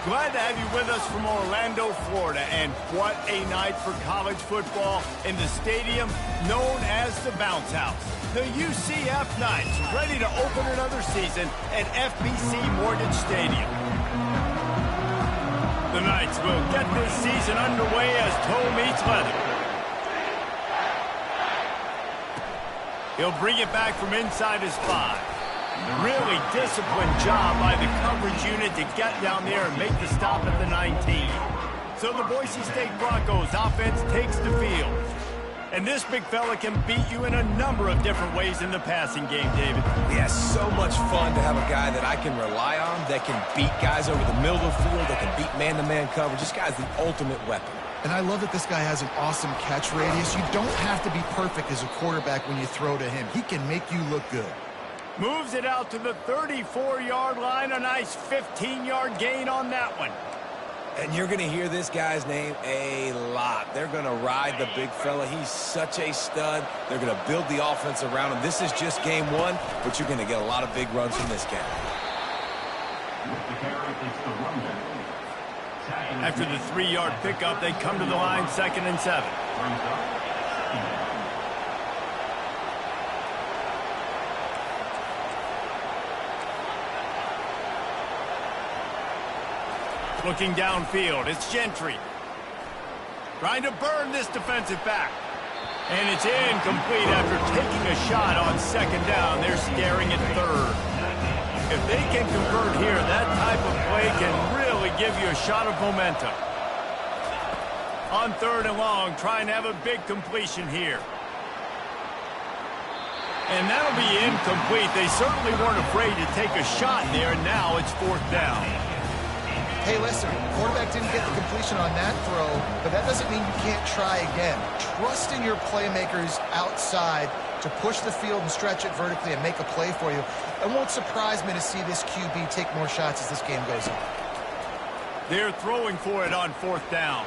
Glad to have you with us from Orlando, Florida. And what a night for college football in the stadium known as the Bounce House. The UCF Knights ready to open another season at FBC Mortgage Stadium. The Knights will get this season underway as toe meets leather. He'll bring it back from inside his 5. Really disciplined job by the coverage unit to get down there and make the stop at the 19. So the Boise State Broncos offense takes the field. And this big fella can beat you in a number of different ways in the passing game, David. Yeah, so much fun to have a guy that I can rely on, that can beat guys over the middle of the field, that can beat man-to-man coverage. This guy's the ultimate weapon. And I love that this guy has an awesome catch radius. You don't have to be perfect as a quarterback when you throw to him. He can make you look good. Moves it out to the 34-yard line. A nice 15-yard gain on that one. And you're going to hear this guy's name a lot. They're going to ride the big fella. He's such a stud. They're going to build the offense around him. This is just game 1, but you're going to get a lot of big runs from this guy. After the 3-yard pickup, they come to the line 2nd and 7. Looking downfield, it's Gentry. Trying to burn this defensive back. And it's incomplete after taking a shot on 2nd down. They're staring at 3rd. If they can convert here, that type of play can really give you a shot of momentum. On 3rd and long, trying to have a big completion here. And that'll be incomplete. They certainly weren't afraid to take a shot there, and now it's 4th down. Hey, listen, quarterback didn't get the completion on that throw, but that doesn't mean you can't try again. Trust in your playmakers outside to push the field and stretch it vertically and make a play for you. It won't surprise me to see this QB take more shots as this game goes on. They're throwing for it on 4th down.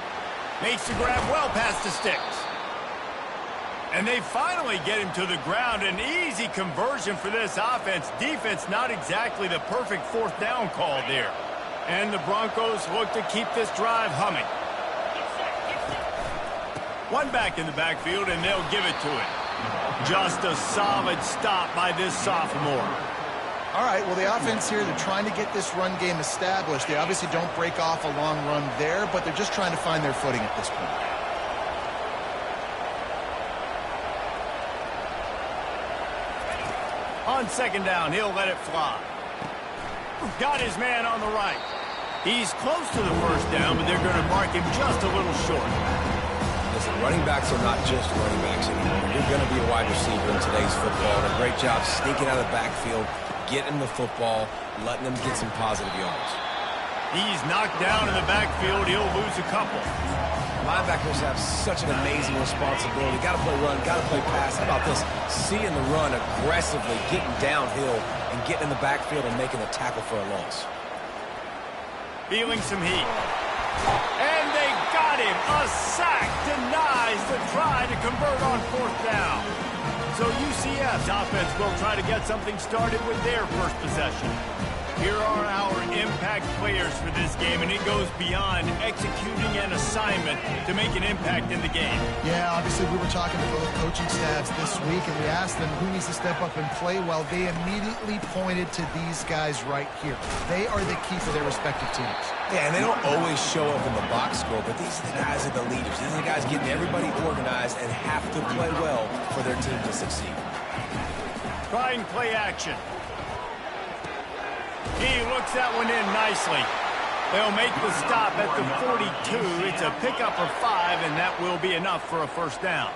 Makes the grab well past the sticks. And they finally get him to the ground. An easy conversion for this offense. Defense not exactly the perfect 4th down call there. And the Broncos look to keep this drive humming. One back in the backfield, and they'll give it to it. Just a solid stop by this sophomore. All right, well, the offense here, they're trying to get this run game established. They obviously don't break off a long run there, but they're just trying to find their footing at this point. On 2nd down, he'll let it fly. Got his man on the right. He's close to the 1st down, but they're going to mark him just a little short. Listen, running backs are not just running backs anymore. You're going to be a wide receiver in today's football. And a great job sneaking out of the backfield, getting the football, letting them get some positive yards. He's knocked down in the backfield. He'll lose a couple. Linebackers have such an amazing responsibility. Got to play run, got to play pass. How about this? Seeing the run aggressively, getting downhill, and getting in the backfield and making a tackle for a loss. Feeling some heat. And they got him. A sack denies the try to convert on 4th down. So UCF's offense will try to get something started with their first possession. Here are our impact players for this game, and it goes beyond executing an assignment to make an impact in the game. Yeah, obviously we were talking to both coaching staffs this week, and we asked them who needs to step up and play well. They immediately pointed to these guys right here. They are the key for their respective teams. Yeah, and they don't always show up in the box score, but these are the guys that are the leaders. These are the guys getting everybody organized and have to play well for their team to succeed. Trying play action. He looks that one in nicely. They'll make the stop at the 42. It's a pickup of 5, and that will be enough for a 1st down.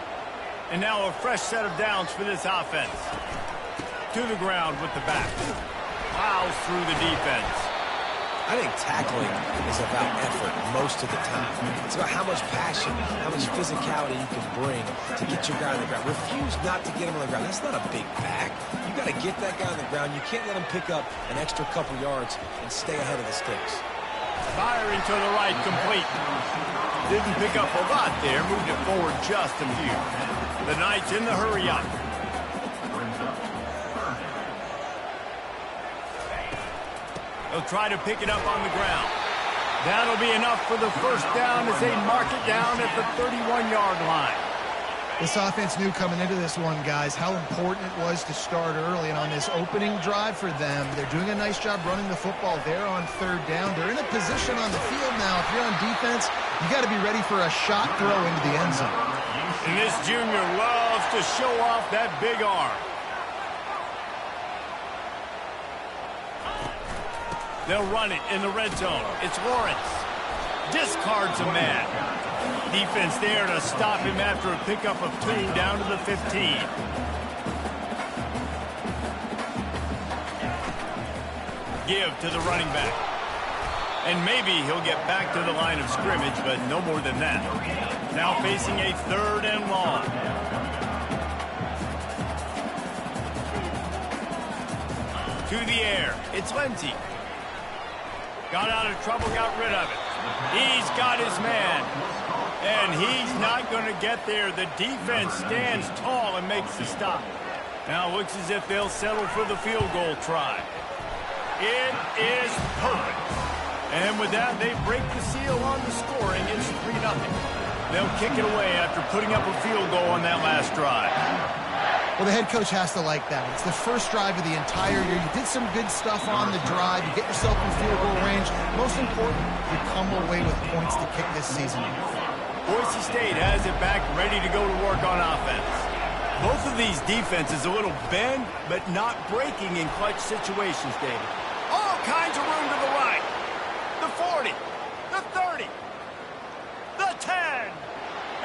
And now a fresh set of downs for this offense. To the ground with the back. Plows through the defense. I think tackling is about effort most of the time. It's about how much passion, how much physicality you can bring to get your guy on the ground. Refuse not to get him on the ground. That's not a big back. You got to get that guy on the ground. You can't let him pick up an extra couple yards and stay ahead of the sticks. Firing to the right, complete. Didn't pick up a lot there. Moved it forward just a few. The Knights in the hurry-up. They'll try to pick it up on the ground. That'll be enough for the first down as they mark it down at the 31-yard line. This offense knew coming into this one, guys, how important it was to start early. And on this opening drive for them, they're doing a nice job running the football. They're on third down. They're in a position on the field now. If you're on defense, you got to be ready for a shot throw into the end zone. And this junior loves to show off that big arm. They'll run it in the red zone. It's Lawrence. Discards a man. Defense there to stop him after a pickup of 2 down to the 15. Give to the running back. And maybe he'll get back to the line of scrimmage, but no more than that. Now facing a 3rd and long. To the air. It's Lindsey. Got out of trouble, got rid of it. He's got his man. And he's not going to get there. The defense stands tall and makes the stop. Now it looks as if they'll settle for the field goal try. It is perfect. And with that, they break the seal on the scoring. It's 3-0. They'll kick it away after putting up a field goal on that last drive. Well, the head coach has to like that. It's the first drive of the entire year. You did some good stuff on the drive. You get yourself in field goal range. Most important, you come away with points to kick this season. Boise State has it back, ready to go to work on offense. Both of these defenses a little bend, but not breaking in clutch situations, David. All kinds of room to the right. The 40, the 30, the 10.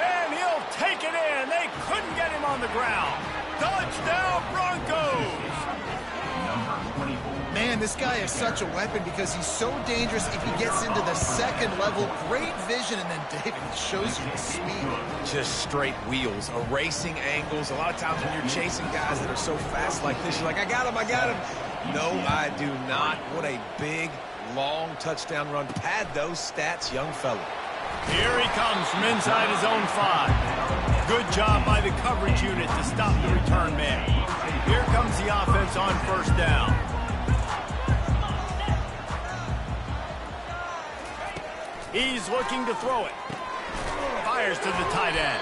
And he'll take it in. They couldn't get him on the ground. Touchdown, Broncos! Man, this guy is such a weapon because he's so dangerous if he gets into the second level. Great vision, and then David shows you the speed. Just straight wheels, erasing angles. A lot of times when you're chasing guys that are so fast like this, you're like, I got him, I got him. No, I do not. What a big, long touchdown run. Pad those stats, young fella. Here he comes from inside his own 5. Good job by the coverage unit to stop the return man. Here comes the offense on first down. He's looking to throw it. Fires to the tight end.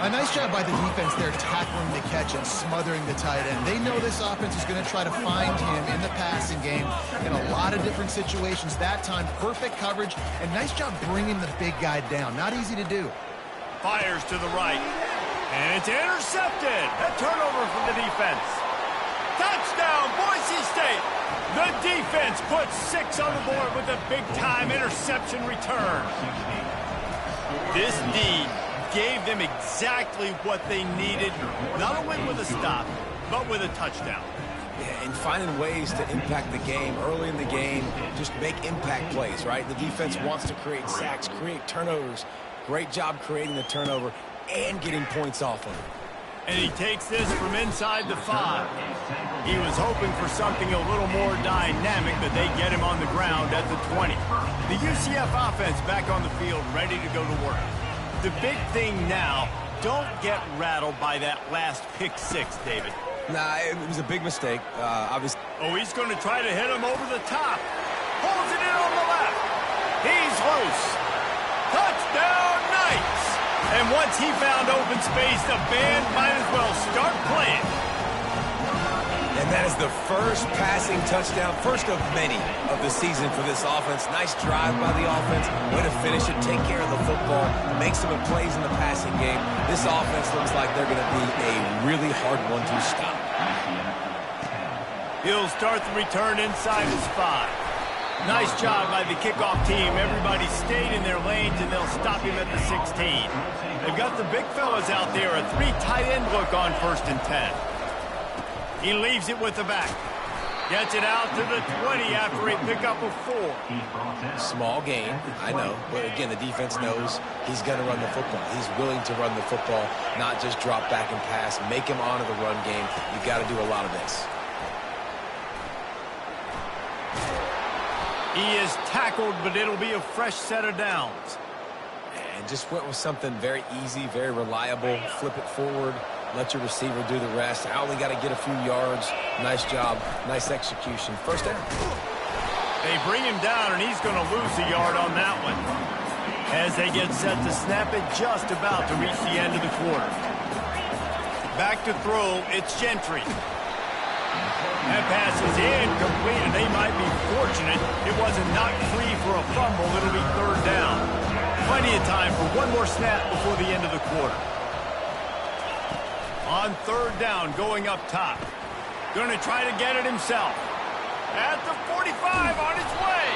A nice job by the defense there tackling the catch and smothering the tight end. They know this offense is going to try to find him in the passing game in a lot of different situations. That time, perfect coverage, and nice job bringing the big guy down. Not easy to do. Fires to the right. And it's intercepted. A turnover for the defense. Touchdown, Boise State. The defense puts 6 on the board with a big-time interception return. This D gave them exactly what they needed, not only with a stop, but with a touchdown. Yeah, and finding ways to impact the game early in the game, just make impact plays, right? The defense wants to create sacks, create turnovers. Great job creating the turnover and getting points off of it. And he takes this from inside the 5. He was hoping for something a little more dynamic, but they get him on the ground at the 20. The UCF offense back on the field, ready to go to work. The big thing now, don't get rattled by that last pick 6, David. Nah, it was a big mistake, obviously. Oh, he's going to try to hit him over the top. Pulls it in on the left. He's loose. Touchdown, Knights! And once he found open space, the band might as well start playing. And that is the first passing touchdown, first of many of the season for this offense. Nice drive by the offense. Way to finish it, take care of the football, make some plays in the passing game. This offense looks like they're going to be a really hard one to stop. He'll start the return inside his 5. Nice job by the kickoff team. Everybody stayed in their lanes, and they'll stop him at the 16. They've got the big fellas out there, a 3 tight end look on 1st and 10. He leaves it with the back. Gets it out to the 20 after a pickup of 4. Small gain, I know. But again, the defense knows he's going to run the football. He's willing to run the football, not just drop back and pass. Make him honor the run game. You've got to do a lot of this. He is tackled, but it'll be a fresh set of downs. And just went with something very easy, very reliable. Flip it forward. Let your receiver do the rest. I only got to get a few yards. Nice job. Nice execution. First down. They bring him down, and he's going to lose a yard on that one. As they get set to snap it, just about to reach the end of the quarter. Back to throw, it's Gentry. That pass is incomplete, and they might be fortunate it wasn't knocked free for a fumble. It'll be third down. Plenty of time for one more snap before the end of the quarter. On third down, going up top. Going to try to get it himself. At the 45, on his way.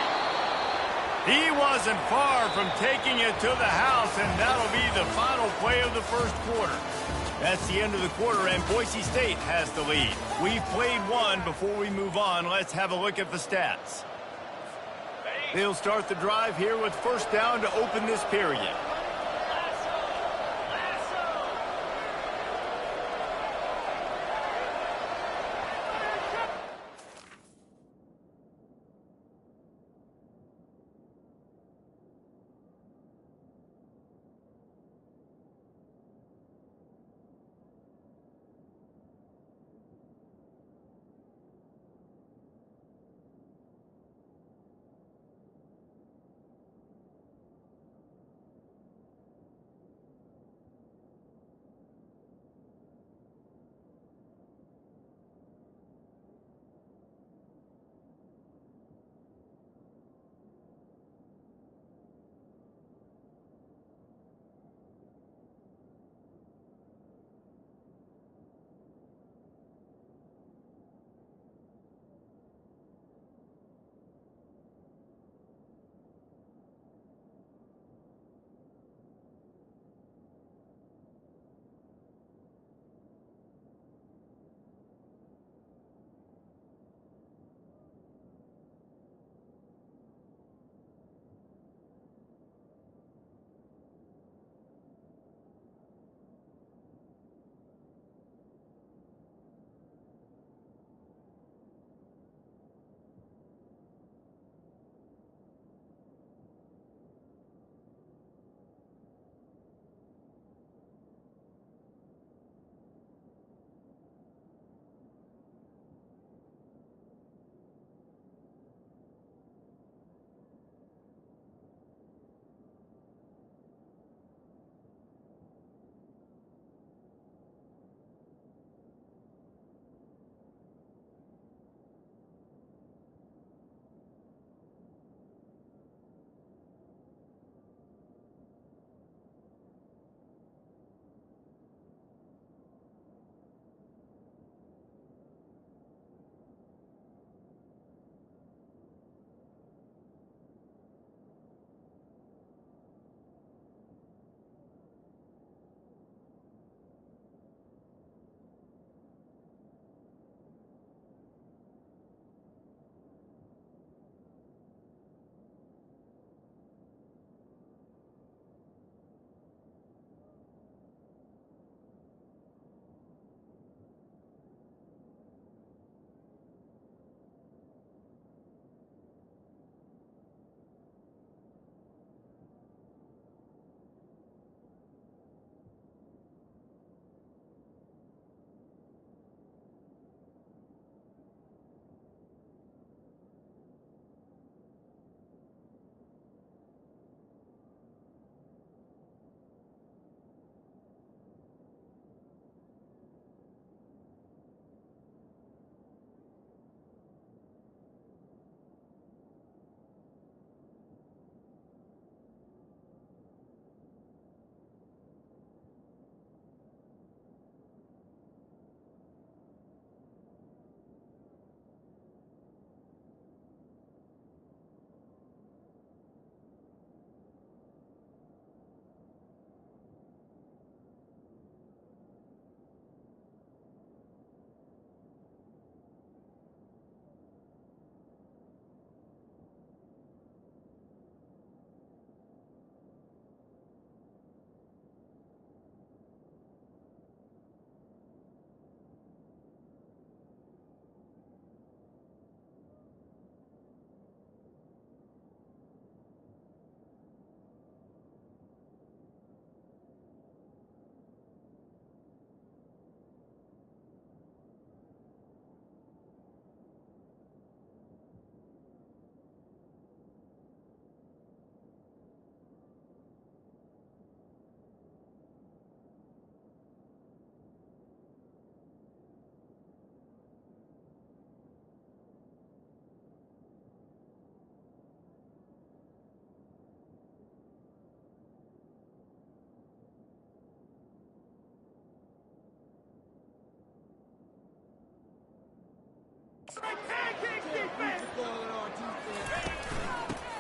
He wasn't far from taking it to the house, and that'll be the final play of the first quarter. That's the end of the quarter, and Boise State has the lead. We've played one. Before we move on, let's have a look at the stats. They'll start the drive here with first down to open this period.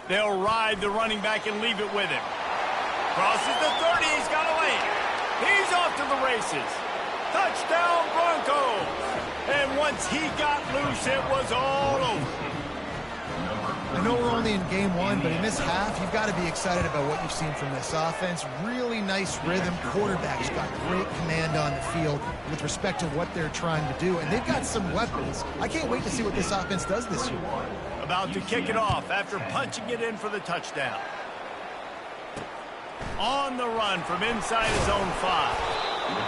They'll ride the running back and leave it with him. Crosses the 30. He's got a lane. He's off to the races. Touchdown, Broncos. And once he got loose, it was all over. I know we're only in game one, but in this half, you've got to be excited about what you've seen from this offense. Really nice rhythm. Quarterback's got great command on the field with respect to what they're trying to do, and they've got some weapons. I can't wait to see what this offense does this year. About to kick it off after punching it in for the touchdown. On the run from inside his own 5.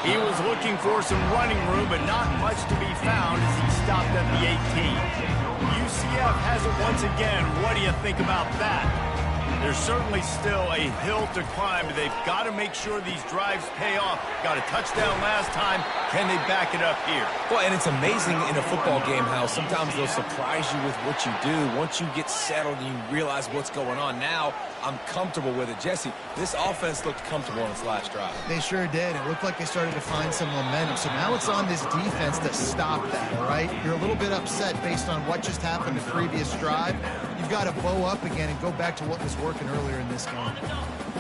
He was looking for some running room, but not much to be found as he stopped at the 18. UCF has it once again. What do you think about that? There's certainly still a hill to climb, but they've got to make sure these drives pay off. Got a touchdown last time. Can they back it up here? Well, and it's amazing in a football game how sometimes they'll surprise you with what you do. Once you get settled and you realize what's going on, now I'm comfortable with it. Jesse, this offense looked comfortable on its last drive. They sure did. It looked like they started to find some momentum. So now it's on this defense to stop that, all right? You're a little bit upset based on what just happened the previous drive. You've got to bow up again and go back to what was working earlier in this game.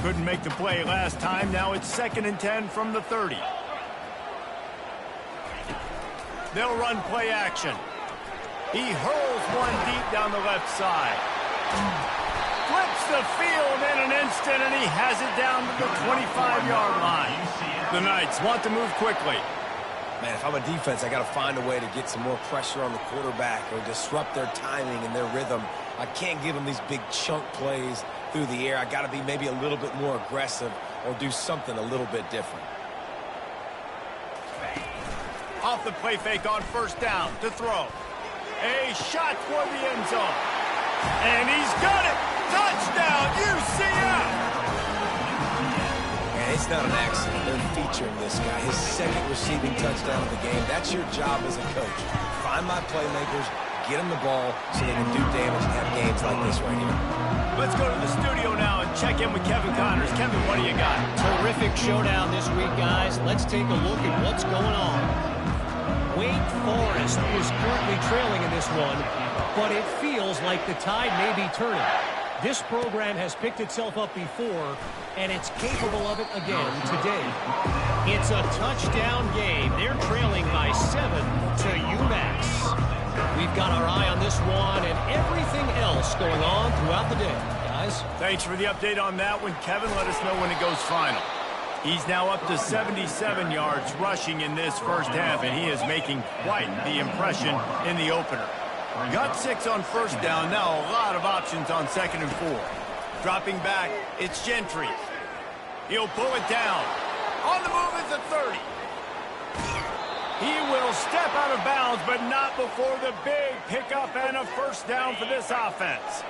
Couldn't make the play last time. Now it's 2nd and 10 from the 30. They'll run play action. He hurls one deep down the left side. Flips the field in an instant, and he has it down to the 25-yard line. The Knights want to move quickly. Man, if I'm a defense, I got to find a way to get some more pressure on the quarterback or disrupt their timing and their rhythm. I can't give them these big chunk plays through the air. I got to be maybe a little bit more aggressive or do something a little bit different. Off the play fake on 1st down to throw. A shot for the end zone. And he's got it. Touchdown, UCF! And it's not an accident. They're featuring this guy. His 2nd receiving touchdown of the game. That's your job as a coach. Find my playmakers, get them the ball so they can do damage and have games like this right here. Let's go to the studio now and check in with Kevin Connors. Kevin, what do you got? Terrific showdown this week, guys. Let's take a look at what's going on. Wake Forest is currently trailing in this one, but it feels like the tide may be turning. This program has picked itself up before, and it's capable of it again today. It's a touchdown game. They're trailing by 7 to UMass. We've got our eye on this one and everything else going on throughout the day, guys. Thanks for the update on that one, Kevin. Let us know when it goes final. He's now up to 77 yards rushing in this first half, and he is making quite the impression in the opener. Got 6 on 1st down. Now a lot of options on 2nd and 4. Dropping back, it's Gentry. He'll pull it down. On the move is the 30. He will step out of bounds, but not before the big pickup and a 1st down for this offense.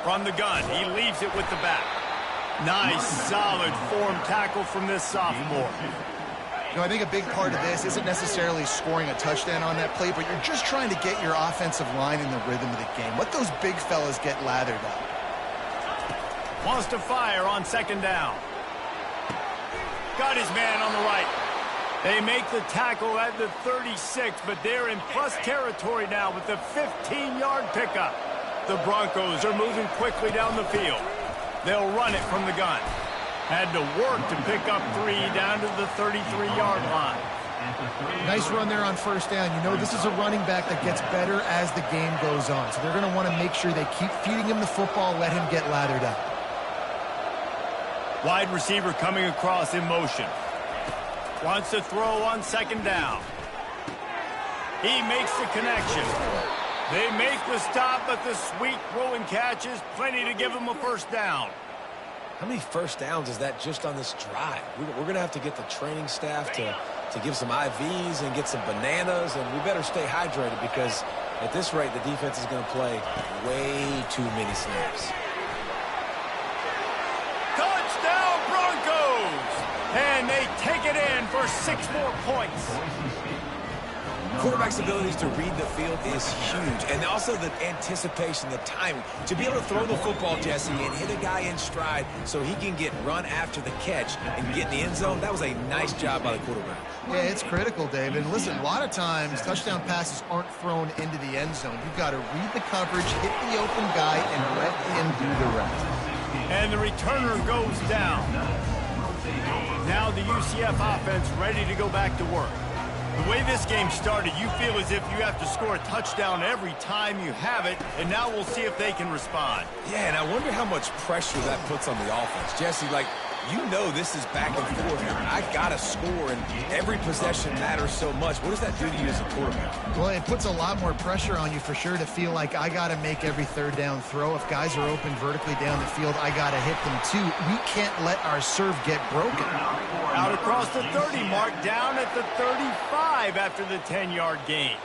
From the gun, he leaves it with the back. Nice, solid form tackle from this sophomore. You know, I think a big part of this isn't necessarily scoring a touchdown on that play, but you're just trying to get your offensive line in the rhythm of the game. Let those big fellas get lathered up. Wants to fire on 2nd down. Got his man on the right. They make the tackle at the 36, but they're in plus territory now with the 15-yard pickup. The Broncos are moving quickly down the field. They'll run it from the gun. Had to work to pick up 3 down to the 33-yard line. Nice run there on 1st down. You know, this is a running back that gets better as the game goes on. So they're going to want to make sure they keep feeding him the football, let him get lathered up. Wide receiver coming across in motion. Wants to throw on 2nd down. He makes the connection. They make the stop, but the sweet throw and catch is plenty to give him a 1st down. How many 1st downs is that just on this drive? We're going to have to get the training staff to give some IVs and get some bananas, and we better stay hydrated because at this rate, the defense is going to play way too many snaps. Touchdown, Broncos! And they take it in for 6 more points. quarterback's abilities to read the field is huge. And also the anticipation, the timing. To be able to throw the football, Jesse, and hit a guy in stride so he can get run after the catch and get in the end zone, that was a nice job by the quarterback. Yeah, it's critical, David. Listen, a lot of times touchdown passes aren't thrown into the end zone. You've got to read the coverage, hit the open guy, and let him do the rest. And the returner goes down. Now the UCF offense ready to go back to work. The way this game started, you feel as if you have to score a touchdown every time you have it, and now we'll see if they can respond. Yeah, and I wonder how much pressure that puts on the offense. Jesse, you know this is back and forth here. I got to score, and every possession matters so much. What does that do to you as a quarterback? Well, it puts a lot more pressure on you for sure to feel like I got to make every third down throw. If guys are open vertically down the field, I got to hit them too. We can't let our serve get broken. Out across the 30 mark, down at the 35 after the 10-yard gain.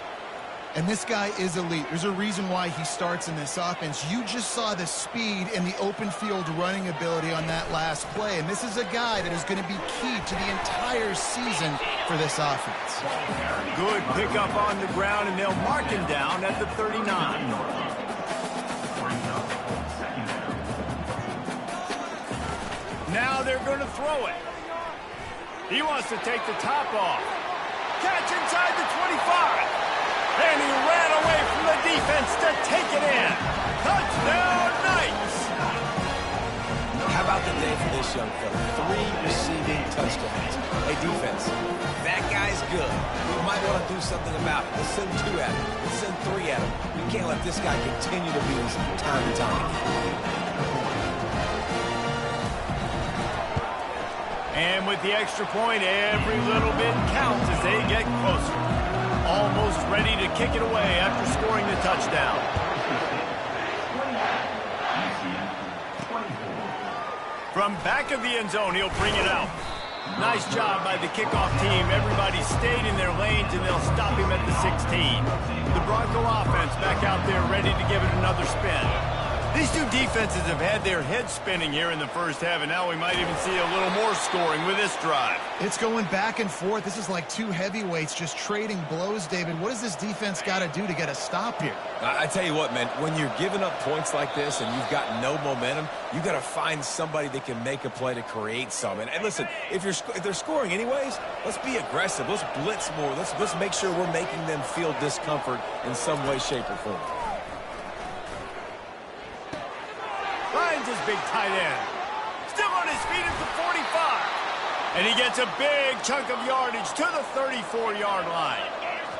And this guy is elite. There's a reason why he starts in this offense. You just saw the speed and the open field running ability on that last play. And this is a guy that is going to be key to the entire season for this offense. Good pickup on the ground, and they'll mark him down at the 39. Now they're going to throw it. He wants to take the top off. Catch inside the 25. And he ran away from the defense to take it in. Touchdown, Knights! How about the day for this young fella? 3 receiving touchdowns. Hey, defense, that guy's good. We might want to do something about it. Let's send 2 at him. Let's send 3 at him. We can't let this guy continue to beat us time and time again. And with the extra point, every little bit counts as they get closer. Almost ready to kick it away after scoring the touchdown. From back of the end zone, he'll bring it out. Nice job by the kickoff team. Everybody stayed in their lanes, and they'll stop him at the 16. The Bronco offense back out there ready to give it another spin. These two defenses have had their heads spinning here in the first half, and now we might even see a little more scoring with this drive. It's going back and forth. This is like 2 heavyweights just trading blows, David. What does this defense got to do to get a stop here? I tell you what, man, when you're giving up points like this and you've got no momentum, you got to find somebody that can make a play to create some. And listen, if they're scoring anyways, let's be aggressive. Let's blitz more. Let's make sure we're making them feel discomfort in some way, shape, or form. Finds his big tight end. Still on his feet at the 45. And he gets a big chunk of yardage to the 34-yard line.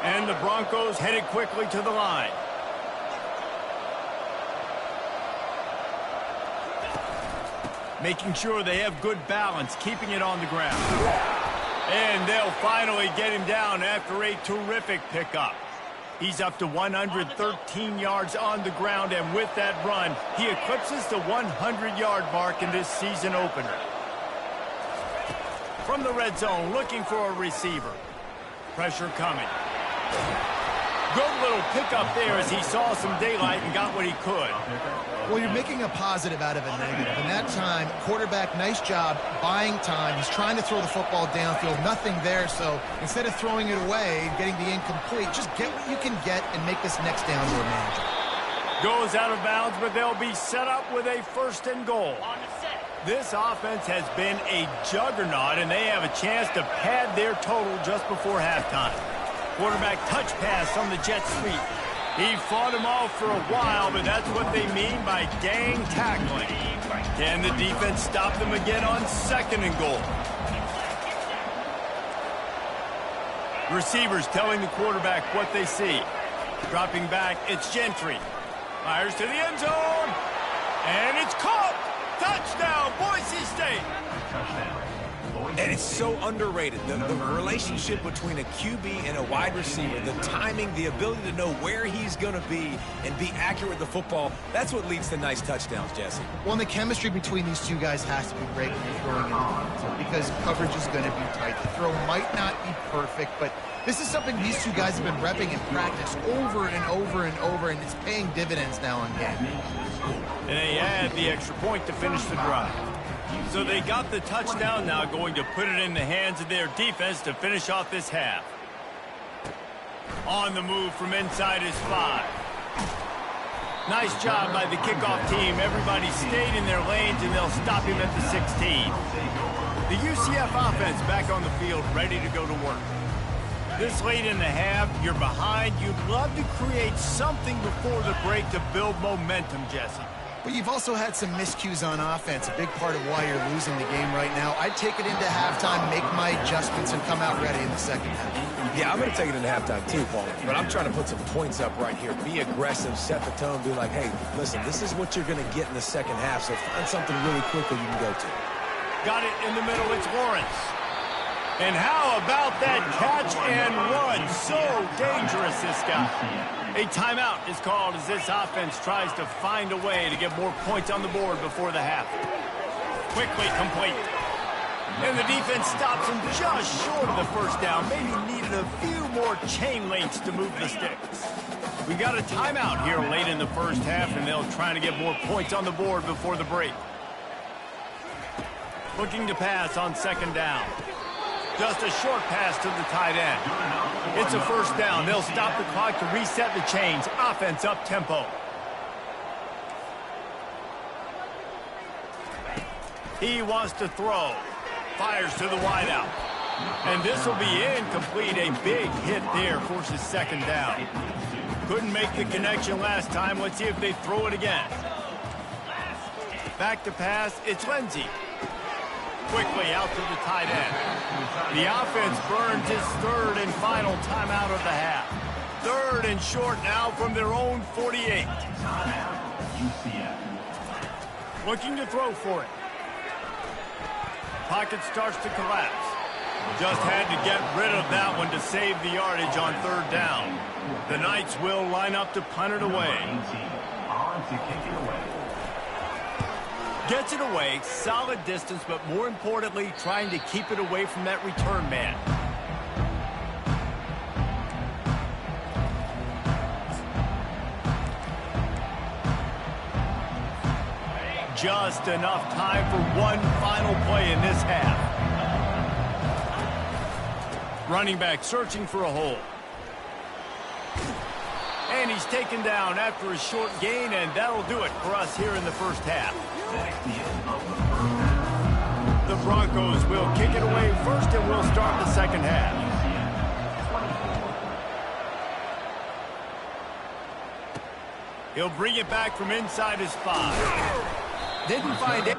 And the Broncos headed quickly to the line. Making sure they have good balance, keeping it on the ground. And they'll finally get him down after a terrific pickup. He's up to 113 yards on the ground, and with that run, he eclipses the 100-yard mark in this season opener. From the red zone, looking for a receiver. Pressure coming. Good little pickup there as he saw some daylight and got what he could. Well, you're making a positive out of a negative. And that time, quarterback, nice job buying time. He's trying to throw the football downfield. Nothing there, so instead of throwing it away and getting the incomplete, just get what you can get and make this next down more manageable. Goes out of bounds, but they'll be set up with a 1st and goal. This offense has been a juggernaut, and they have a chance to pad their total just before halftime. Quarterback touch pass on the jet sweep. He fought him off for a while, but that's what they mean by gang tackling. Can the defense stop them again on 2nd and goal? Receivers telling the quarterback what they see. Dropping back, it's Gentry. Fires to the end zone. And it's caught. Touchdown, Boise State. And it's so underrated. The relationship between a QB and a wide receiver, the timing, the ability to know where he's going to be and be accurate with the football, that's what leads to nice touchdowns, Jesse. Well, and the chemistry between these two guys has to be great when you're throwing in because coverage is going to be tight. The throw might not be perfect, but this is something these two guys have been repping in practice over and over and over, and it's paying dividends now on game. And they add the extra point to finish the drive. So they got the touchdown, now going to put it in the hands of their defense to finish off this half. On the move from inside his 5. Nice job by the kickoff team. Everybody stayed in their lanes, and they'll stop him at the 16. The UCF offense back on the field, ready to go to work. This late in the half, you're behind. You'd love to create something before the break to build momentum, Jesse. But you've also had some miscues on offense, a big part of why you're losing the game right now. I'd take it into halftime, make my adjustments, and come out ready in the second half. Yeah, I'm going to take it into halftime too, Paul. But I'm trying to put some points up right here. Be aggressive, set the tone, be like, hey, listen, this is what you're going to get in the second half, so find something really quickly you can go to. Got it in the middle. It's Lawrence. And how about that catch and run? So dangerous, this guy. A timeout is called as this offense tries to find a way to get more points on the board before the half. Quickly complete. And the defense stops him just short of the first down. Maybe needed a few more chain links to move the sticks. We got a timeout here late in the first half, and they'll try to get more points on the board before the break. Looking to pass on second down. Just a short pass to the tight end. It's a first down. They'll stop the clock to reset the chains. Offense up tempo. He wants to throw. Fires to the wideout. And this will be incomplete. A big hit there forces second down. Couldn't make the connection last time. Let's see if they throw it again. Back to pass. It's Lindsey. Quickly out to the tight end. The offense burns its third and final timeout of the half. Third and short now from their own 48. Looking to throw for it. Pocket starts to collapse. Just had to get rid of that one to save the yardage on third down. The Knights will line up to punt it away. Gets it away, solid distance, but more importantly, trying to keep it away from that return man. Just enough time for one final play in this half. Running back searching for a hole. And he's taken down after a short gain, and that'll do it for us here in the first half. The Broncos will kick it away first, and we'll start the second half. He'll bring it back from inside his 5. Didn't find it.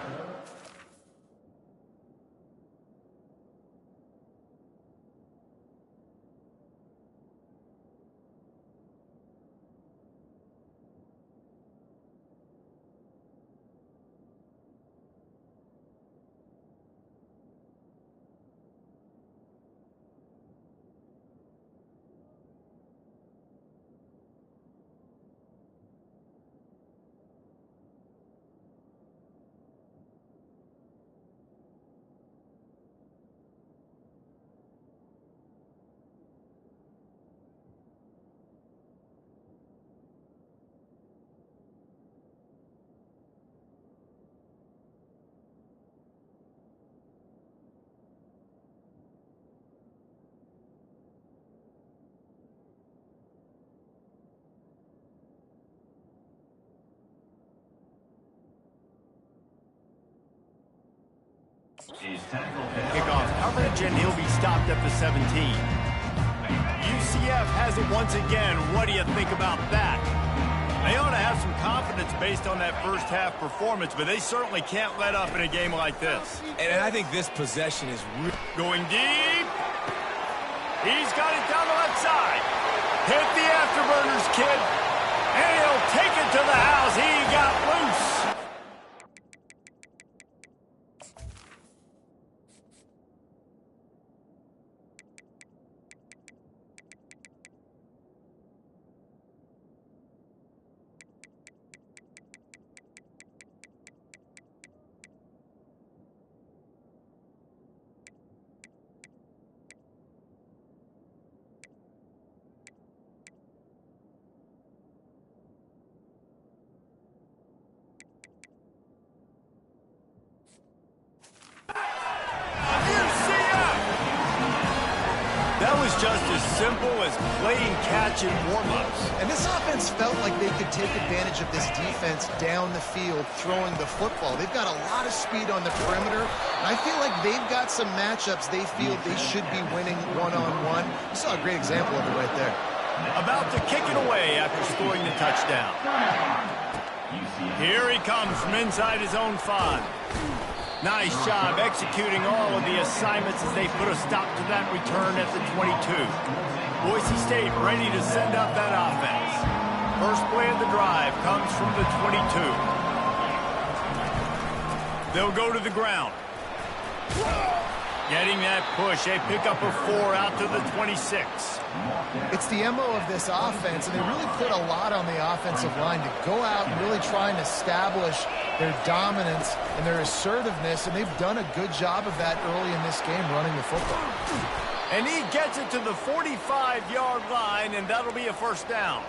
Kickoff coverage, and he'll be stopped at the 17. UCF has it once again. What do you think about that? They ought to have some confidence based on that first half performance, but they certainly can't let up in a game like this. And I think this possession is going deep. He's got it down the left side. Hit the afterburners, kid. And he'll take it to the house. He got loose. simple as playing catch and warm-ups. And this offense felt like they could take advantage of this defense down the field throwing the football. They've got a lot of speed on the perimeter, and I feel like they've got some matchups they feel they should be winning one-on-one. You saw a great example of it right there. About to kick it away after scoring the touchdown. Here he comes from inside his own 5. Nice job executing all of the assignments as they put a stop to that return at the 22. Boise State ready to send up that offense. First play of the drive comes from the 22. They'll go to the ground. Getting that push, a pickup of 4 out to the 26. It's the MO of this offense, and they really put a lot on the offensive line to go out and really try and establish their dominance and their assertiveness, and they've done a good job of that early in this game running the football. And he gets it to the 45-yard line, and that'll be a first down.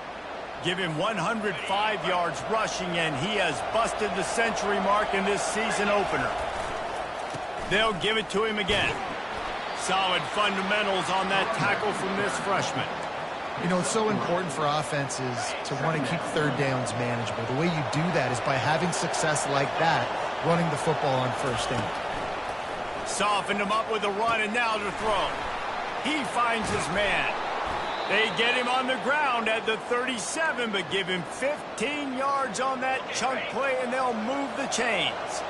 Give him 105 yards rushing, and he has busted the century mark in this season opener. They'll give it to him again. Solid fundamentals on that tackle from this freshman. You know, it's so important for offenses to want to keep third downs manageable. The way you do that is by having success like that, running the football on first down. Softened him up with a run, and now to throw. He finds his man. They get him on the ground at the 37, but give him 15 yards on that chunk play, and they'll move the chains.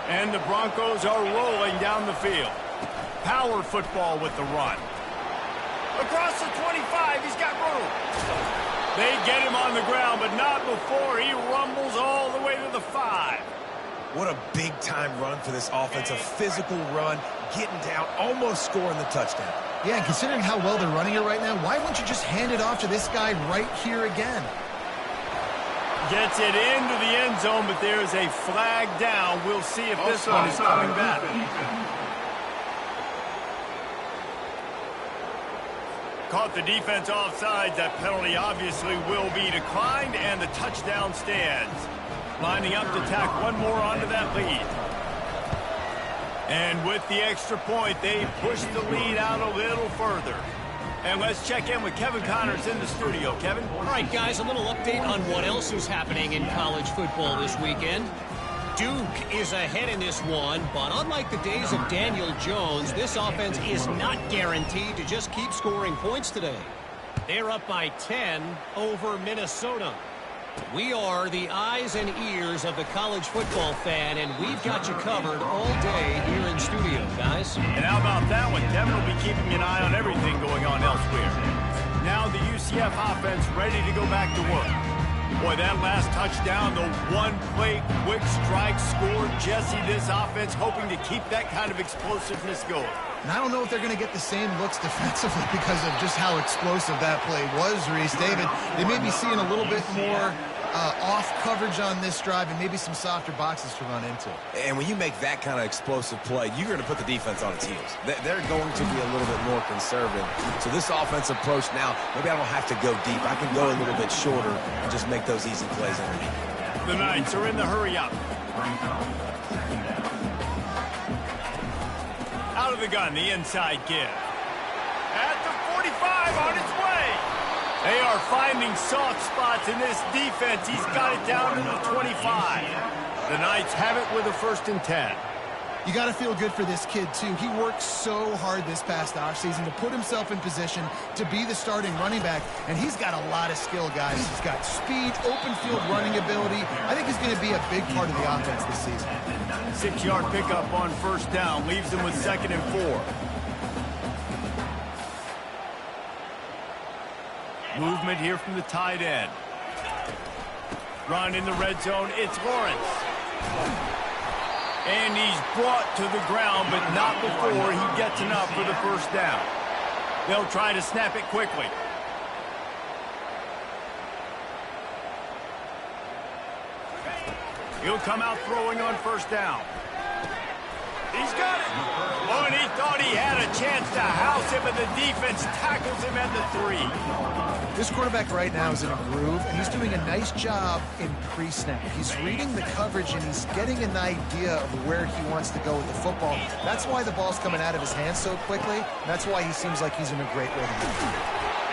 And the Broncos are rolling down the field. Power football with the run. Across the 25, he's got room. They get him on the ground, but not before he rumbles all the way to the 5. What a big-time run for this offense. A physical run, getting down, almost scoring the touchdown. Yeah, and considering how well they're running it right now, why wouldn't you just hand it off to this guy right here again? Gets it into the end zone, but there's a flag down. We'll see if this one is coming back. Caught the defense offside. That penalty obviously will be declined, and the touchdown stands. Lining up to tack one more onto that lead. And with the extra point, they push the lead out a little further. And let's check in with Kevin Connors in the studio. Kevin? All right, guys, a little update on what else is happening in college football this weekend. Duke is ahead in this one, but unlike the days of Daniel Jones, this offense is not guaranteed to just keep scoring points today. They're up by 10 over Minnesota. We are the eyes and ears of the college football fan, and we've got you covered all day here in studio, guys. And how about that one? Kevin will be keeping an eye on everything going on elsewhere. Now the UCF offense ready to go back to work. Boy, that last touchdown, the one-play quick strike score. Jesse, this offense hoping to keep that kind of explosiveness going. And I don't know if they're going to get the same looks defensively because of just how explosive that play was, Reese. David, they may be seeing a little bit more off coverage on this drive and maybe some softer boxes to run into. And when you make that kind of explosive play, you're going to put the defense on its heels. They're going to be a little bit more conservative. So this offensive approach now, maybe I don't have to go deep. I can go a little bit shorter and just make those easy plays underneath. The Knights are in the hurry up. Out of the gun, the inside give. At the 45, on its way. They are finding soft spots in this defense. He's got it down to the 25. The Knights have it with a 1st and 10. You got to feel good for this kid, too. He worked so hard this past offseason to put himself in position to be the starting running back, and he's got a lot of skill, guys. He's got speed, open field running ability. I think he's going to be a big part of the offense this season. 6-yard pickup on 1st down leaves them with 2nd and 4. Movement here from the tight end. Run in the red zone. It's Lawrence. And he's brought to the ground, but not before he gets enough for the 1st down. They'll try to snap it quickly. He'll come out throwing on 1st down. He's got it. Oh, and he thought he had a chance to house him, but the defense tackles him at the 3. This quarterback right now is in a groove, and he's doing a nice job in pre-snap. He's reading the coverage, and he's getting an idea of where he wants to go with the football. That's why the ball's coming out of his hands so quickly, and that's why he seems like he's in a great rhythm.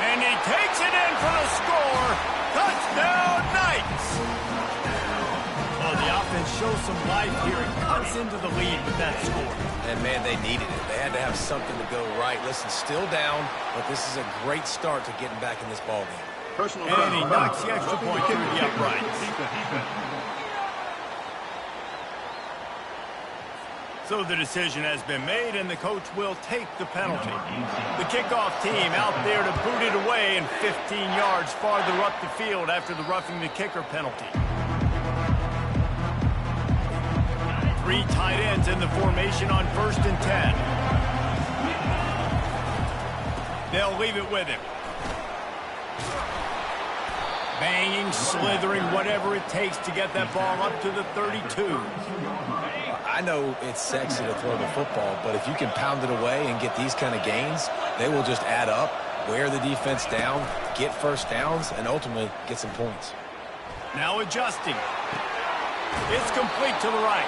And he takes it in for the score. Touchdown, Knights! Well, the offense shows some life here and cuts into the lead with that score. And, man, they needed it. They had to have something to go right. Listen, still down, but this is a great start to getting back in this ballgame. And he knocks the extra point through the uprights. So the decision has been made, and the coach will take the penalty. The kickoff team out there to boot it away and 15 yards farther up the field after the roughing the kicker penalty. 3 tight ends in the formation on 1st and 10. They'll leave it with him. Banging, slithering, whatever it takes to get that ball up to the 32. I know it's sexy to throw the football, but if you can pound it away and get these kind of gains, they will just add up, wear the defense down, get first downs, and ultimately get some points. Now adjusting. It's complete to the right.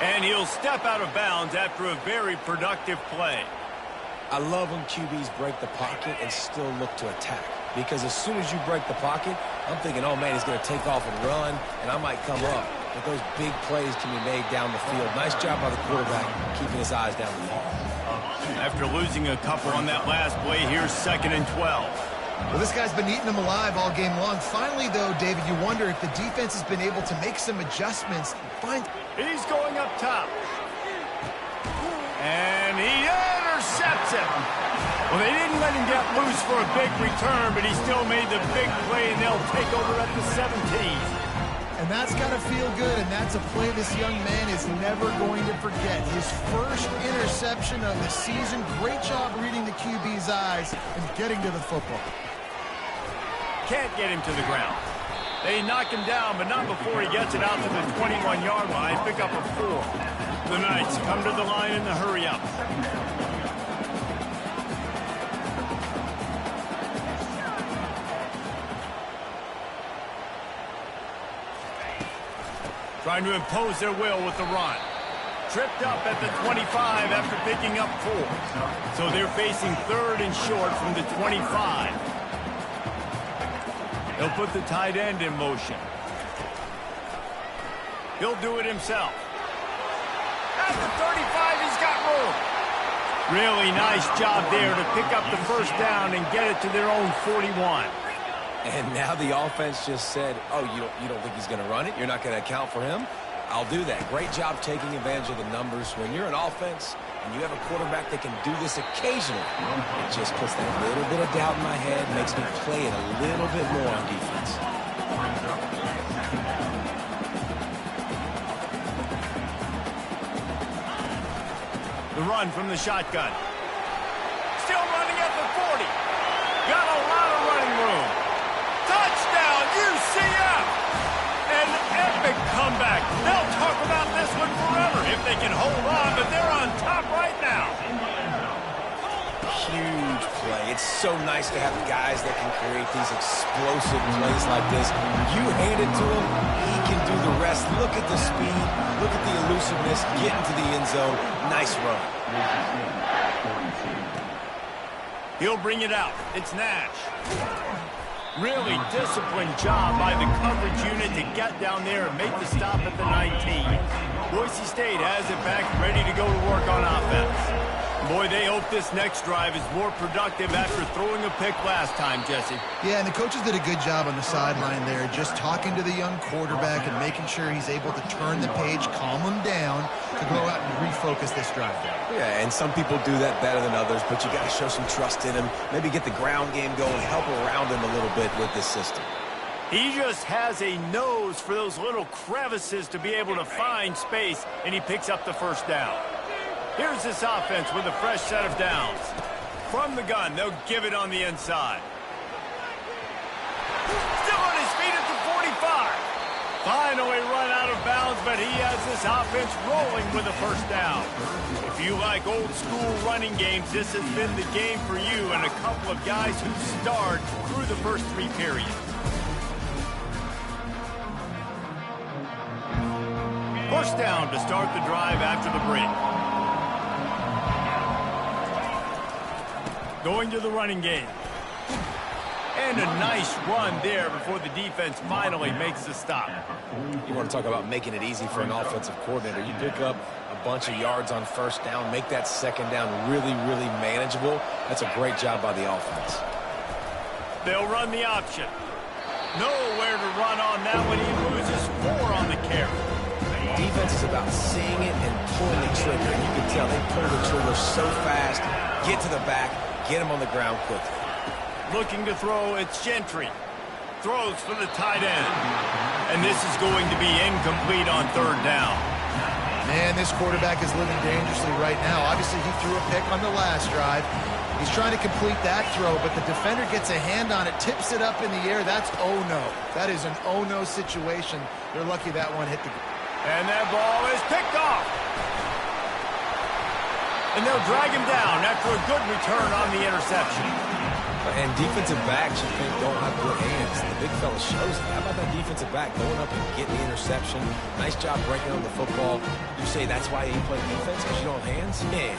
And he'll step out of bounds after a very productive play. I love when QBs break the pocket and still look to attack. Because as soon as you break the pocket, I'm thinking, oh, man, he's going to take off and run, and I might come up. But those big plays can be made down the field. Nice job by the quarterback keeping his eyes down the field. After losing a couple on that last play, here's 2nd and 12. Well, this guy's been eating them alive all game long. Finally, though, David, you wonder if the defense has been able to make some adjustments. He's going up top. And he intercepts it. Well, they didn't let him get loose for a big return, but he still made the big play, and they'll take over at the 17. And that's got to feel good, and that's a play this young man is never going to forget. His first interception of the season. Great job reading the QB's eyes and getting to the football. Can't get him to the ground. They knock him down, but not before he gets it out to the 21-yard line. Pick up a 4. The Knights come to the line in the hurry-up. Trying to impose their will with the run. Tripped up at the 25 after picking up 4. So they're facing 3rd and short from the 25. He'll put the tight end in motion. He'll do it himself. At the 35, he's got room. Really nice job there to pick up the first down and get it to their own 41. And now the offense just said, oh, you don't think he's going to run it? You're not going to account for him? I'll do that. Great job taking advantage of the numbers. When you're an offense and you have a quarterback that can do this occasionally, it just puts that little bit of doubt in my head, makes me play it a little bit more on defense. The run from the shotgun. Still running at the 40. Got a lot of running room. Touchdown, UCF! An epic comeback. They'll talk about this one forever if they can hold on, but they're on top right now. Huge play. It's so nice to have guys that can create these explosive plays like this. You hand it to him, he can do the rest. Look at the speed. Look at the elusiveness. Get into the end zone. Nice run. He'll bring it out. It's Nash. Really disciplined job by the coverage unit to get down there and make the stop at the 19. Boise State has it back, ready to go to work on offense. Boy, they hope this next drive is more productive after throwing a pick last time, Jesse. Yeah, and the coaches did a good job on the sideline there, just talking to the young quarterback and making sure he's able to turn the page, calm him down, to go out and refocus this drive. Yeah, and some people do that better than others, but you got to show some trust in him, maybe get the ground game going, help around him a little bit with this system. He just has a nose for those little crevices to be able to find space, and he picks up the first down. Here's this offense with a fresh set of downs. From the gun, they'll give it on the inside. Still on his feet at the 45. Finally run out of bounds, but he has this offense rolling with a first down. If you like old school running games, this has been the game for you and a couple of guys who starred through the first 3 periods. First down to start the drive after the break. Going to the running game. And a nice run there before the defense finally makes the stop. You want to talk about making it easy for an offensive coordinator. You pick up a bunch of yards on first down, make that second down really, really manageable. That's a great job by the offense. They'll run the option. Nowhere to run on that one. He loses 4 on the carry. Defense is about seeing it and pulling the trigger. And you can tell they pull the trigger so fast, get to the back, get him on the ground quickly. Looking to throw, it's Gentry. Throws for the tight end. And this is going to be incomplete on third down. Man, this quarterback is living dangerously right now. Obviously, he threw a pick on the last drive. He's trying to complete that throw, but the defender gets a hand on it, tips it up in the air. That's oh-no. That is an oh-no situation. They're lucky that one hit the ground. And that ball is picked off. And they'll drag him down after a good return on the interception. And defensive backs, you think, don't have good hands. The big fella shows it. How about that defensive back going up and getting the interception? Nice job breaking on the football. You say that's why you play defense, because you don't have hands? Man.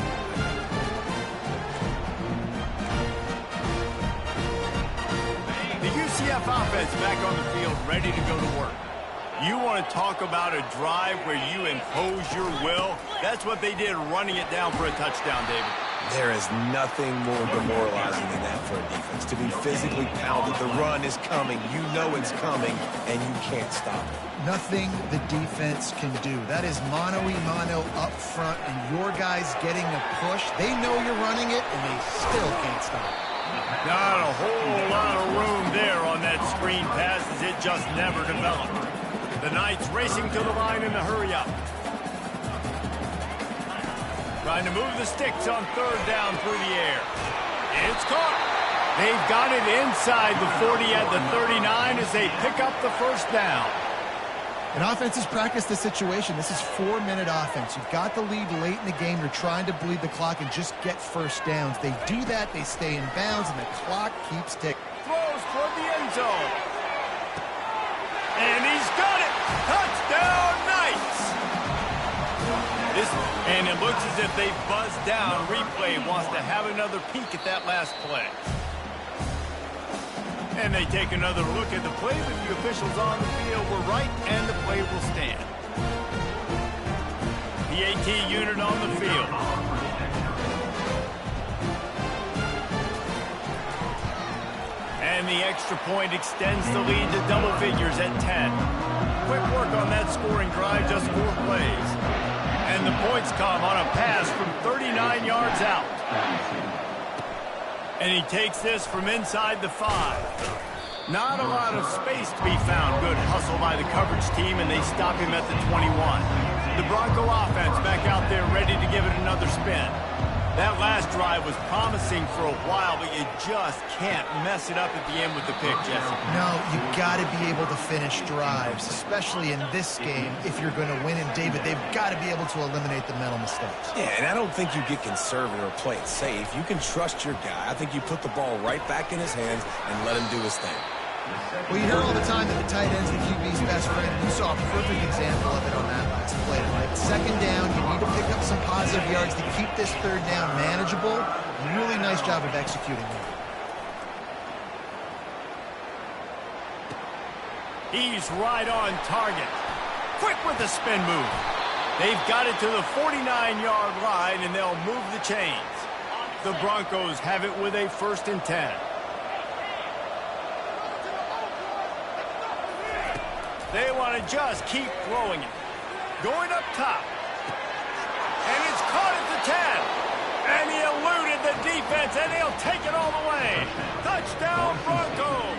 The UCF offense back on the field, ready to go to work. You want to talk about a drive where you impose your will? That's what they did, running it down for a touchdown, David. There is nothing more demoralizing than that for a defense. To be physically pounded, the run is coming, you know it's coming, and you can't stop it. Nothing the defense can do. That is mano-a-mano up front, and your guys getting a push. They know you're running it, and they still can't stop it. Not a whole lot of room there on that screen pass, as it just never developed. The Knights racing to the line in the hurry-up. Trying to move the sticks on third down through the air. It's caught. They've got it inside the 40 at the 39 as they pick up the first down. And offenses practice the situation. This is 4-minute offense. You've got the lead late in the game. You're trying to bleed the clock and just get first downs. They do that. They stay in bounds, and the clock keeps ticking. Throws toward the end zone. And he's got it. Touchdown, Knights. And it looks as if they buzzed down. Replay wants to have another peek at that last play. And they take another look at the play, but the officials on the field were right, and the play will stand. The AT unit on the field. And the extra point extends the lead to double figures at 10. Quick work on that scoring drive, just 4 plays. And the points come on a pass from 39 yards out. And he takes this from inside the 5. Not a lot of space to be found. Good hustle by the coverage team, and they stop him at the 21. The Bronco offense back out there ready to give it another spin. That last drive was promising for a while, but you just can't mess it up at the end with the pick, Jesse. No, you got to be able to finish drives, especially in this game. If you're going to win, and David, they've got to be able to eliminate the mental mistakes. Yeah, and I don't think you get conservative or play it safe. You can trust your guy. I think you put the ball right back in his hands and let him do his thing. Well, you hear all the time that the tight end's the QB's best friend. You saw a perfect example of it on that last play. Right? Second down, you need to pick up some positive yards to keep this third down manageable. Really nice job of executing that. He's right on target. Quick with the spin move. They've got it to the 49-yard line, and they'll move the chains. The Broncos have it with a 1st and 10. They want to just keep throwing it. Going up top. And it's caught at the 10. And he eluded the defense, and he'll take it all the way. Touchdown, Broncos.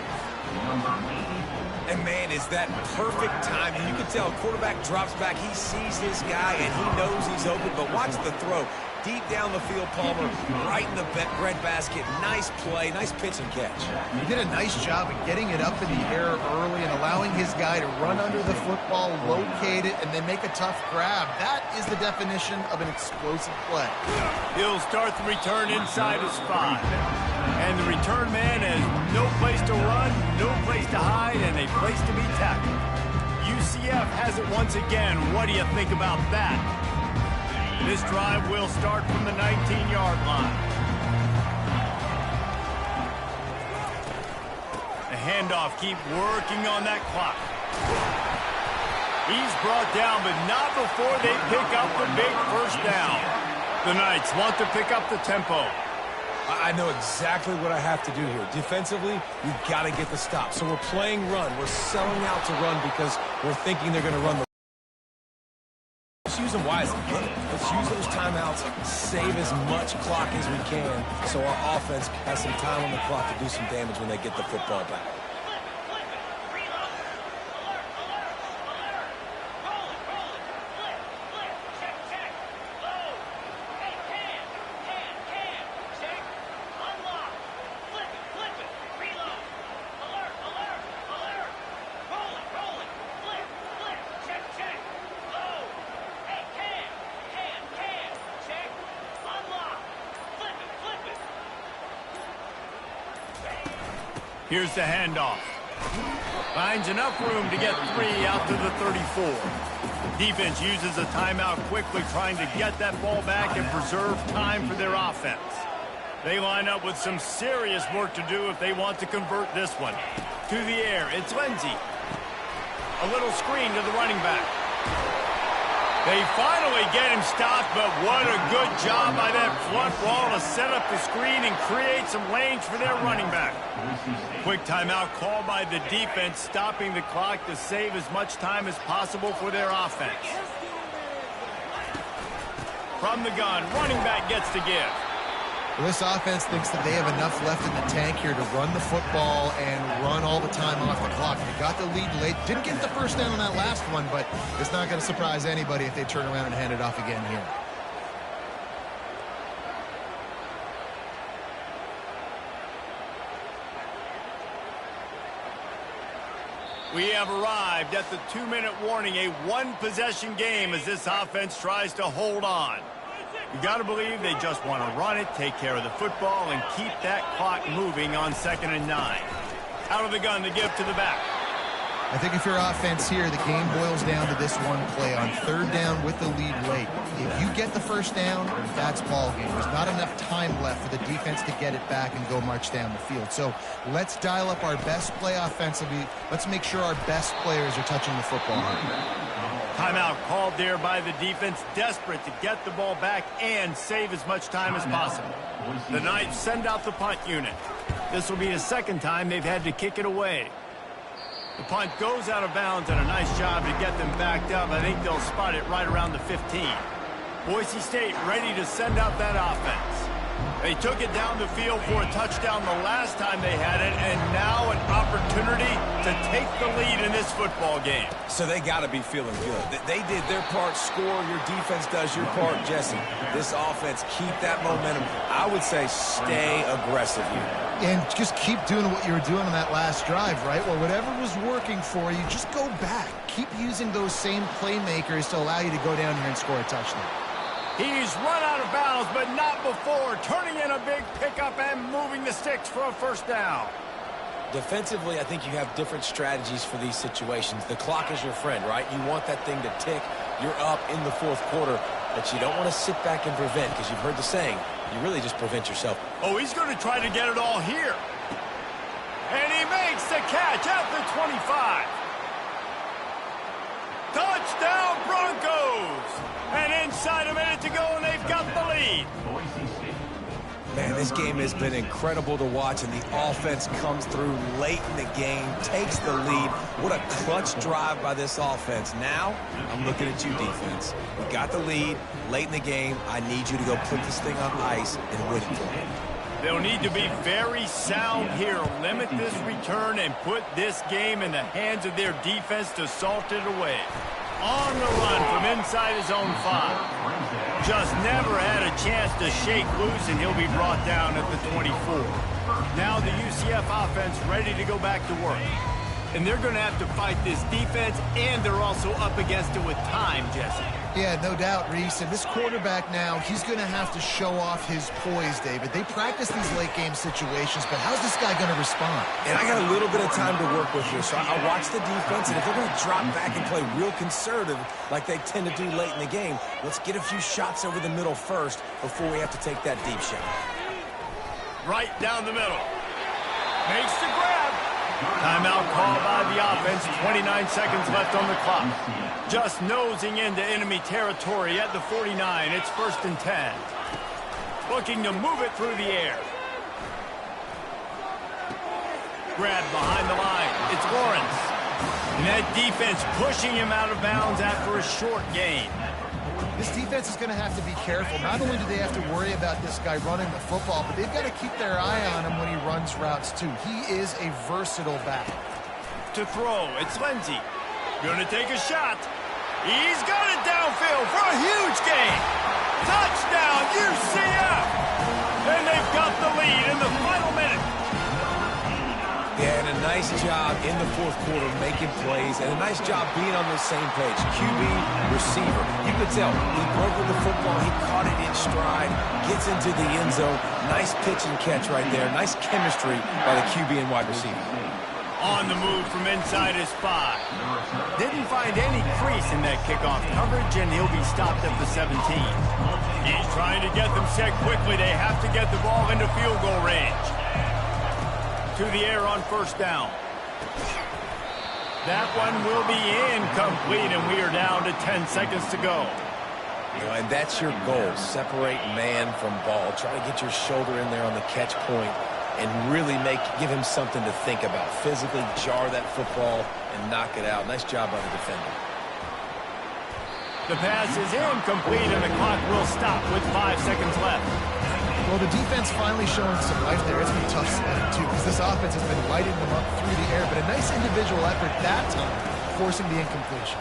And, man, is that perfect timing. You can tell a quarterback drops back. He sees his guy, and he knows he's open. But watch the throw. Deep down the field, Palmer, right in the bread basket. Nice play, nice pitch and catch. He did a nice job of getting it up in the air early and allowing his guy to run under the football, locate it, and then make a tough grab. That is the definition of an explosive play. He'll start the return inside his 5. And the return man has no place to run, no place to hide, and a place to be tackled. UCF has it once again. What do you think about that? This drive will start from the 19-yard line. handoff. Keep working on that clock. He's brought down, but not before they pick up the big first down. The Knights want to pick up the tempo. I know exactly what I have to do here. Defensively, we've got to get the stop. So we're playing run. We're selling out to run because we're thinking they're going to run the... Let's use them wisely. Let's use those timeouts, save as much clock as we can so our offense has some time on the clock to do some damage when they get the football back. Here's the handoff. Finds enough room to get 3 out to the 34. Defense uses a timeout quickly, trying to get that ball back and preserve time for their offense. They line up with some serious work to do if they want to convert this one. To the air, it's Lindsey. A little screen to the running back. They finally get him stopped, but what a good job by that front wall to set up the screen and create some lanes for their running back. Quick timeout called by the defense, stopping the clock to save as much time as possible for their offense. From the gun, running back gets to give. Well, this offense thinks that they have enough left in the tank here to run the football and run all the time off the clock. They got the lead late. Didn't get the first down on that last one, but it's not going to surprise anybody if they turn around and hand it off again here. We have arrived at the 2-minute warning, a one-possession game as this offense tries to hold on. You got to believe they just want to run it, take care of the football, and keep that clock moving on 2nd and 9. Out of the gun to give to the back. I think if you're offense here, the game boils down to this one play on 3rd down with the lead late. If you get the first down, that's ball game. There's not enough time left for the defense to get it back and go march down the field. So let's dial up our best play offensively. Let's make sure our best players are touching the football. Timeout called there by the defense, desperate to get the ball back and save as much time as possible. The Knights send out the punt unit. This will be the 2nd time they've had to kick it away. The punt goes out of bounds, and a nice job to get them backed up. I think they'll spot it right around the 15. Boise State ready to send out that offense. They took it down the field for a touchdown the last time they had it, and now an opportunity to take the lead in this football game. So they got to be feeling good. They did their part, score. Your defense does your part, Jesse. This offense, keep that momentum. I would say stay aggressive here. And just keep doing what you were doing on that last drive, right? Well, whatever was working for you, just go back. Keep using those same playmakers to allow you to go down here and score a touchdown. He's run out of bounds, but not before. Turning in a big pickup and moving the sticks for a first down. Defensively, I think you have different strategies for these situations. The clock is your friend, right? You want that thing to tick. You're up in the 4th quarter, but you don't want to sit back and prevent, because you've heard the saying, you really just prevent yourself. Oh, he's going to try to get it all here. And he makes the catch at the 25. Touchdown, Broncos! And inside a minute to go, and they've got the lead. Man, this game has been incredible to watch, and the offense comes through late in the game, takes the lead. What a clutch drive by this offense. Now, I'm looking at you, defense. We got the lead late in the game. I need you to go put this thing on ice and win it for me. They'll need to be very sound here, limit this return, and put this game in the hands of their defense to salt it away. On the run from inside his own 5. Just never had a chance to shake loose, and he'll be brought down at the 24. Now the UCF offense ready to go back to work. And they're going to have to fight this defense, and they're also up against it with time, Jesse. Yeah, no doubt, Reese. And this quarterback now, he's going to have to show off his poise, David. They practice these late-game situations, but how's this guy going to respond? And I got a little bit of time to work with here, so I'll watch the defense, and if they're going to drop back and play real conservative like they tend to do late in the game, let's get a few shots over the middle first before we have to take that deep shot. Right down the middle. Makes the grab. Timeout called by the offense. 29 seconds left on the clock. Just nosing into enemy territory at the 49. It's 1st and 10. Looking to move it through the air. Grab behind the line. It's Lawrence. And that defense pushing him out of bounds after a short gain. This defense is going to have to be careful. Not only do they have to worry about this guy running the football, but they've got to keep their eye on him when he runs routes too. He is a versatile back. To throw, it's Lindsey. Gonna take a shot. He's got it downfield for a huge gain. Touchdown, UCF! And they've got the lead in the final minute. Yeah, and a nice job in the 4th quarter making plays, and a nice job being on the same page. QB, receiver. You could tell he broke with the football, he caught it in stride, gets into the end zone. Nice pitch and catch right there. Nice chemistry by the QB and wide receiver. On the move from inside his 5. Didn't find any crease in that kickoff coverage, and he'll be stopped at the 17. He's trying to get them set quickly. They have to get the ball into field goal range. To the air on 1st down. That one will be incomplete, and we are down to 10 seconds to go. You know, and that's your goal. Separate man from ball. Try to get your shoulder in there on the catch point and really give him something to think about. Physically jar that football and knock it out. Nice job by the defender. The pass is incomplete, and the clock will stop with 5 seconds left. Well, the defense finally showing some life there. It's been tough sledding, too, because this offense has been lighting them up through the air, but a nice individual effort that time, forcing the incompletion.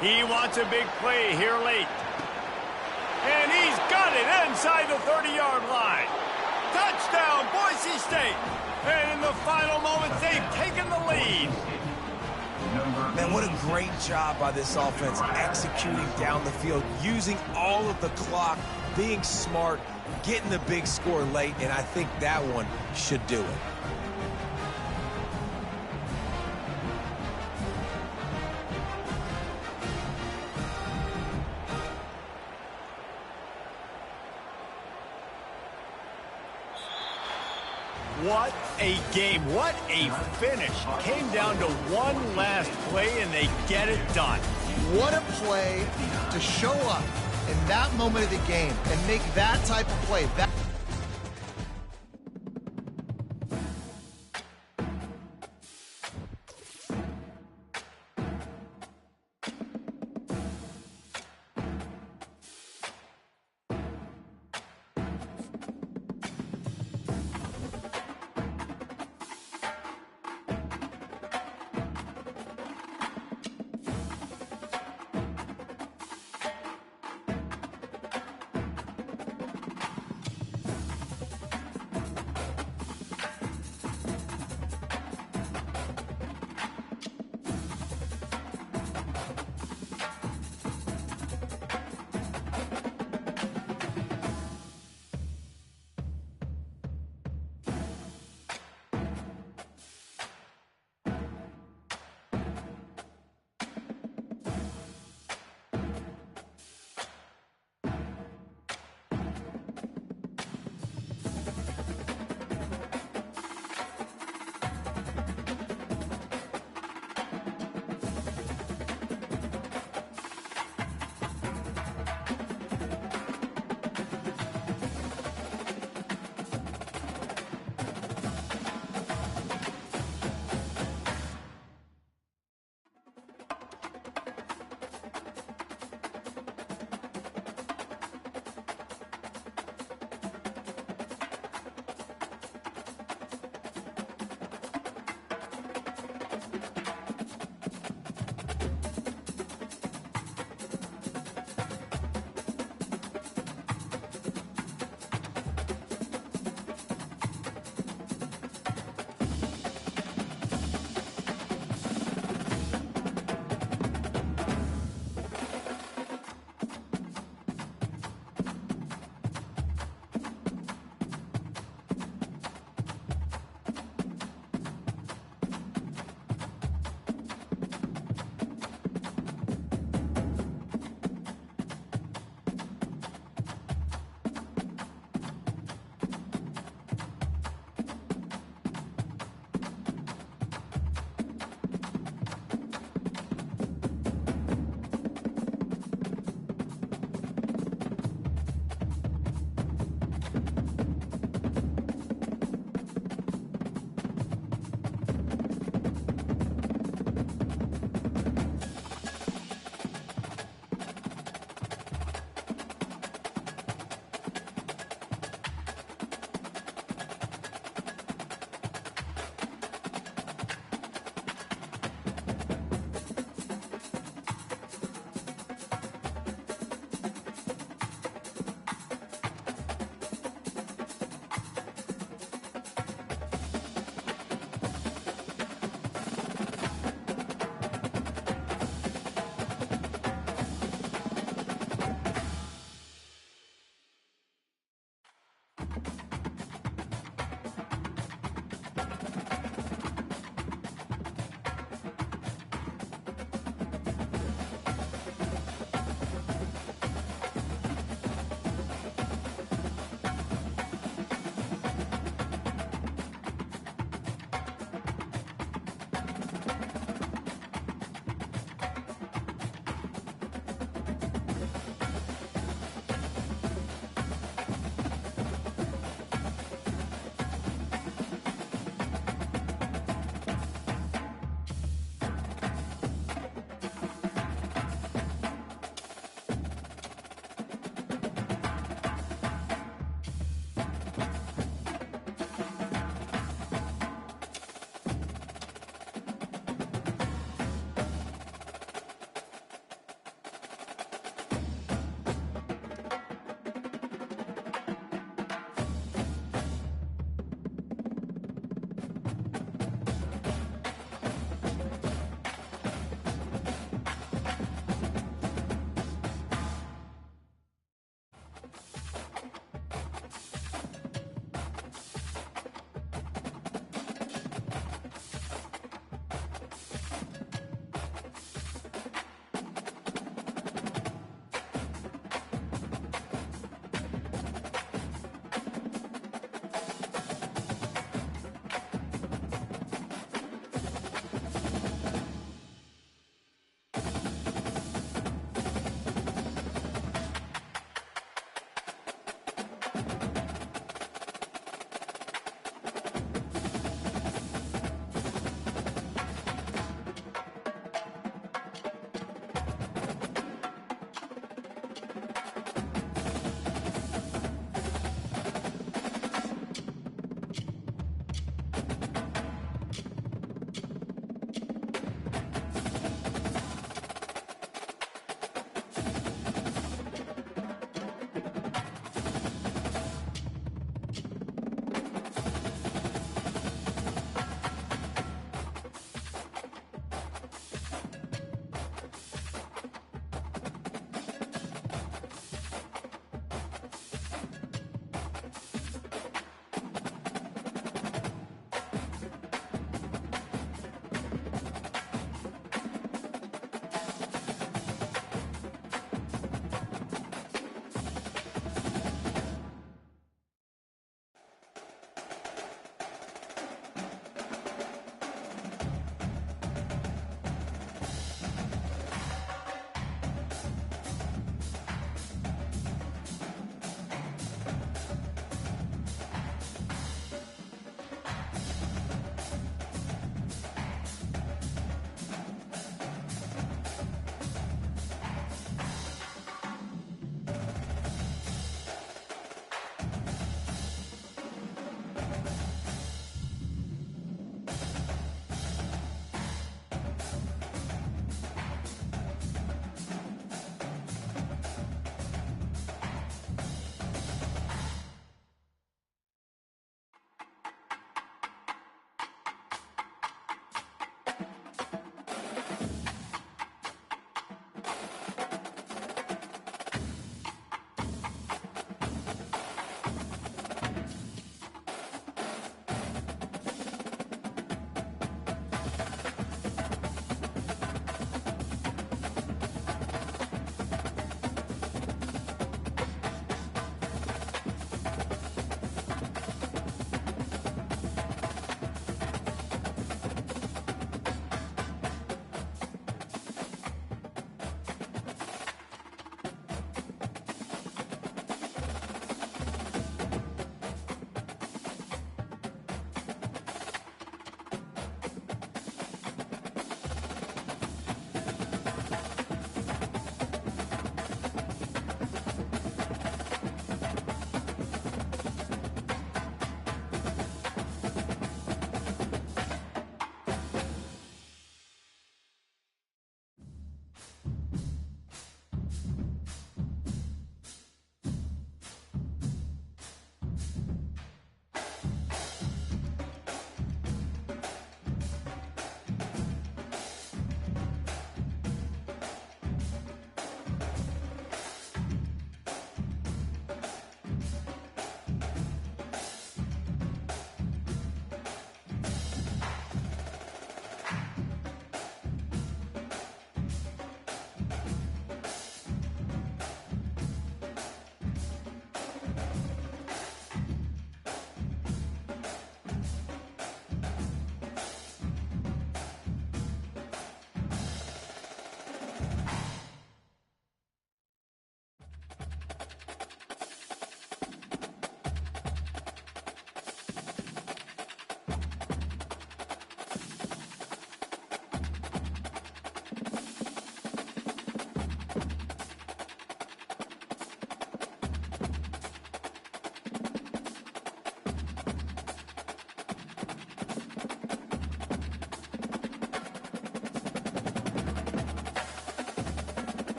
He wants a big play here late. And he's got it inside the 30-yard line. Touchdown, Boise State. And in the final moments, they've taken the lead. Man, what a great job by this offense executing down the field, using all of the clock, being smart, getting the big score late, and I think that one should do it. What a game. What a finish. Came down to one last play, and they get it done. What a play to show up in that moment of the game and make that type of play. That